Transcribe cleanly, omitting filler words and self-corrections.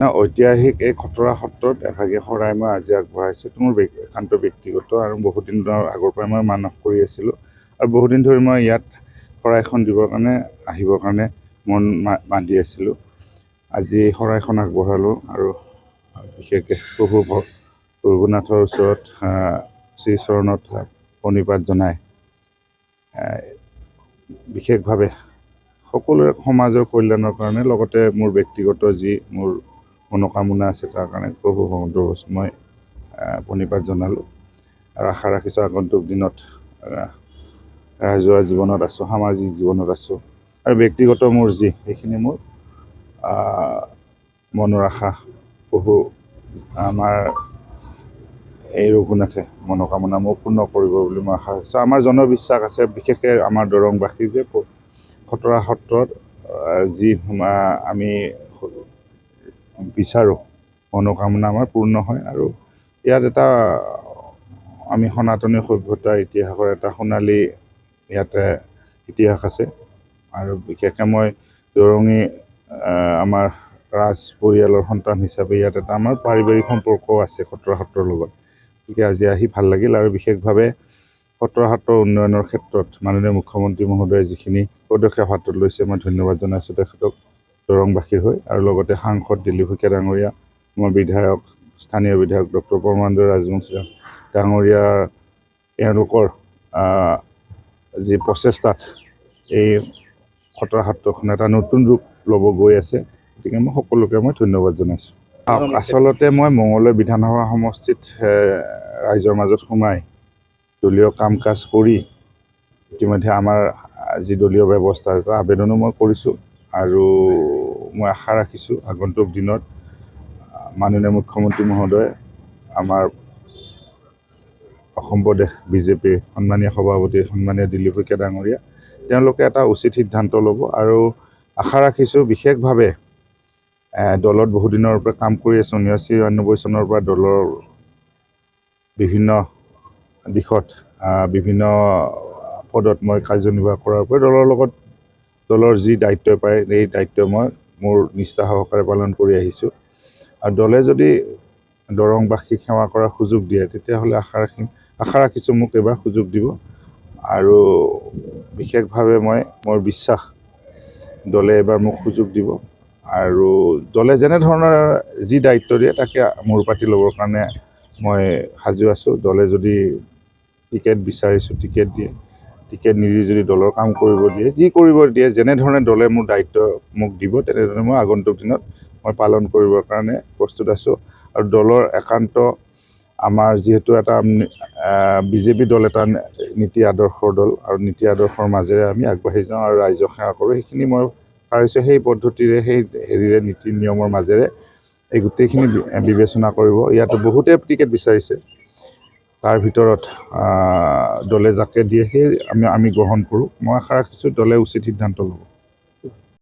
ঐতিহাসিক এই খটৰা সত্ৰত এভাগী শৰাই মই আজি আগবঢ়াইছোঁ। এইটো মোৰ একান্ত ব্যক্তিগত আৰু বহুদিন আগৰ পৰাই মই মানস কৰি আছিলোঁ আৰু বহুদিন ধৰি মই ইয়াত শৰাইখন দিবৰ কাৰণে আহিবৰ কাৰণে মন বান্ধি আছিলোঁ। আজি শৰাইখন আগবঢ়ালোঁ আৰু বিশেষকৈ প্ৰভু ৰঘুনাথৰ ওচৰত শ্ৰীচৰণত প্ৰণিপাত জনাই বিশেষভাৱে সকলোৰে সমাজৰ কল্যাণৰ কাৰণে লগতে মোৰ ব্যক্তিগত যি মোৰ মনোকামনা আছে তাৰ কাৰণে প্ৰভু ভগৱন্তৰ ওচৰত মই প্ৰণিপাত জনালোঁ আৰু আশা ৰাখিছোঁ আগন্তুক দিনত ৰাজহুৱা জীৱনত আছোঁ, সামাজিক জীৱনত আছোঁ আৰু ব্যক্তিগত মোৰ যি সেইখিনি মোৰ মনৰ আশা প্ৰভু আমাৰ এই ৰঘুনাথে মনোকামনা মোক পূৰ্ণ কৰিব বুলি মই আশা ৰাখিছোঁ। আমাৰ জনবিশ্বাস আছে, বিশেষকৈ আমাৰ দৰংবাসী যে খটৰা সত্ৰত যি আমি বিচাৰোঁ মনোকামনা আমাৰ পূৰ্ণ হয় আৰু ইয়াত এটা আমি সনাতনী সভ্যতাৰ ইতিহাসৰ এটা সোণালী ইয়াতে ইতিহাস আছে আৰু বিশেষকৈ মই দৰঙী আমাৰ ৰাজ পৰিয়ালৰ সন্তান হিচাপে ইয়াত এটা আমাৰ পাৰিবাৰিক সম্পৰ্কও আছে খটৰা সত্ৰৰ লগত। গতিকে আজি আহি ভাল লাগিল আৰু বিশেষভাৱে খটৰা সত্ৰৰ উন্নয়নৰ ক্ষেত্ৰত মাননীয় মুখ্যমন্ত্ৰী মহোদয়ে যিখিনি পদক্ষেপ হাতত লৈছে মই ধন্যবাদ জনাইছোঁ তেখেতক দৰংবাসীৰ হৈ আৰু লগতে সাংসদ দিলীপ শইকীয়া ডাঙৰীয়া, আমাৰ বিধায়ক স্থানীয় বিধায়ক ডক্টৰ পৰমানন্দ ৰাজবংশী ডাঙৰীয়া, এওঁলোকৰ যি প্ৰচেষ্টাত এই খটৰা সত্ৰখন এটা নতুন ৰূপ ল'ব গৈ আছে। গতিকে মই সকলোকে ধন্যবাদ জনাইছোঁ। আচলতে মই মঙলদৈ বিধানসভা সমষ্টিত ৰাইজৰ মাজত সোমাই দলীয় কাম কাজ কৰি ইতিমধ্যে আমাৰ যি দলীয় ব্যৱস্থা এটা আবেদনো মই কৰিছোঁ আৰু মই আশা ৰাখিছোঁ আগন্তুক দিনত মাননীয় মুখ্যমন্ত্ৰী মহোদয় আমাৰ অসম প্ৰদেশ বিজেপিৰ সন্মানীয় সভাপতি সন্মানীয় দিলীপ শইকীয়া ডাঙৰীয়া তেওঁলোকে এটা উচিত সিদ্ধান্ত ল'ব আৰু আশা ৰাখিছোঁ বিশেষভাৱে দলত বহুদিনৰ পৰা কাম কৰি আছোঁ। 1993 চনৰ পৰা দলৰ বিভিন্ন দিশত বিভিন্ন পদত মই কাৰ্যনিৰ্বাহ কৰাৰ পৰা দলৰ যি দায়িত্ব পায় এই দায়িত্ব মই মোৰ নিষ্ঠা সহকাৰে পালন কৰি আহিছোঁ আৰু দলে যদি দৰংবাসীক সেৱা কৰাৰ সুযোগ দিয়ে তেতিয়াহ'লে আশা ৰাখিছোঁ মোক এবাৰ সুযোগ দিব আৰু বিশেষভাৱে মোৰ বিশ্বাস দলে এবাৰ মোক সুযোগ দিব আৰু দলে যেনেধৰণৰ যি দায়িত্ব দিয়ে তাকে মূৰ পাতি ল'বৰ কাৰণে মই সাজু আছোঁ। দলে যদি টিকেট বিচাৰিছোঁ টিকেট দিয়ে, টিকেট নিদি যদি দলৰ কাম কৰিব দিয়ে, যি কৰিব দিয়ে, যেনেধৰণে দলে মোৰ দায়িত্ব মোক দিব তেনেধৰণে মই আগন্তুক দিনত মই পালন কৰিবৰ কাৰণে প্ৰস্তুত আছোঁ আৰু দলৰ একান্ত আমাৰ যিহেতু এটা বিজেপি দল এটা নীতি আদৰ্শৰ দল আৰু নীতি আদৰ্শৰ মাজেৰে আমি আগবাঢ়ি যাওঁ আৰু ৰাইজক সেৱা কৰোঁ। সেইখিনি মই পাৰিছোঁ সেই পদ্ধতিৰে সেই নীতি নিয়মৰ মাজেৰে এই গোটেইখিনি বিবেচনা কৰিব। ইয়াতো বহুতে টিকেট বিচাৰিছে, তাৰ ভিতৰত দলে যাকে দিয়ে সেই আমি গ্ৰহণ কৰোঁ। মই আশা ৰাখিছোঁ দলে উচিত সিদ্ধান্ত ল'ব।